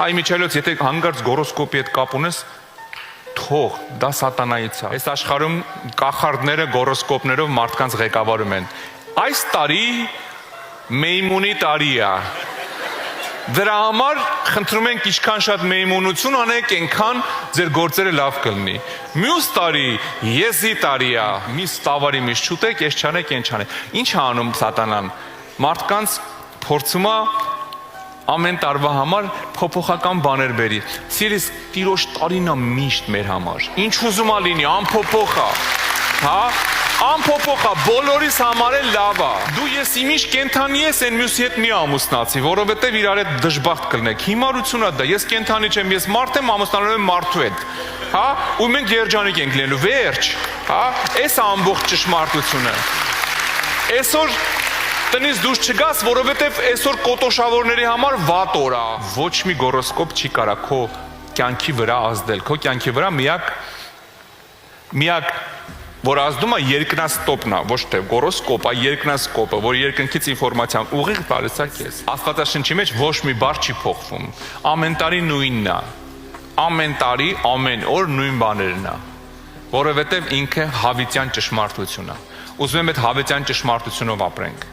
Հայ Միչելոց, եթե հանգարց գորոսկոպի հետ կապ ունես, թող, դա սատանայից է։ Այս աշխարհում կախարդները գորոսկոպներով մարդկանց ղեկավարում են։ Այս տարի մեյմունի տարի է։ Դրա համար խնդրում ենք ինչքան շատ մեյմունություն անեք, այնքան ձեր գործերը լավ կլինի։ Մյուս տարի եզի տարի է, մի ստավարի միշտ չուտեք, ես չանեք, այն չանեք։ Ինչ է անում սատանան։ Մարդկանց փորձում է ամեն տարվա համար փոփոխական բաներ բերի։ Սիրիս Տիրոջ տարին է միշտ մեր համար։ Ինչ ուզում է լինի, անփոփոխ է։ Հա? Անփոփոխ է, բոլորիս համար է լավ է։ Դու ես իմիշ կենթանի ես, այն մյուսի հետ մի ամուսնացի, որովհետև իրար հետ դժբախտ կլնեք։ Հիմարություն է դա, ես կենթանի չեմ, ես մարդ եմ, ամուսնանում եմ մարդու հետ։ Հա? Ու մենք երջանիկ ենք լինելու, վերջ։ Հա? Էս է ամբողջ ճշմարտությունը։ Այսօր տնից դուրս չգաս, որովհետև այսօր կոտոշավորների համար վատ օր է։ Ոչ մի գորոսկոպ չի կարա քո կյանքի վրա ազդել։ Քո կյանքի վրա միակ որ ազդում է երկնաստոպն է, ոչ թե գորոսկոպը, երկնասկոպը, որ երկնքից ինֆորմացիան ուղիղ տալիս է քեզ։ Աստվածաշնչի մեջ ոչ մի բառ չի փոխվում։ Ամեն տարի նույնն է։ Ամեն տարի, ամեն օր նույն բաներն է։ Որովհետև ինքը հավիտյան ճշմարտություն է։ Ուզում եմ այդ հավիտյան ճշմարտությունով ապրենք։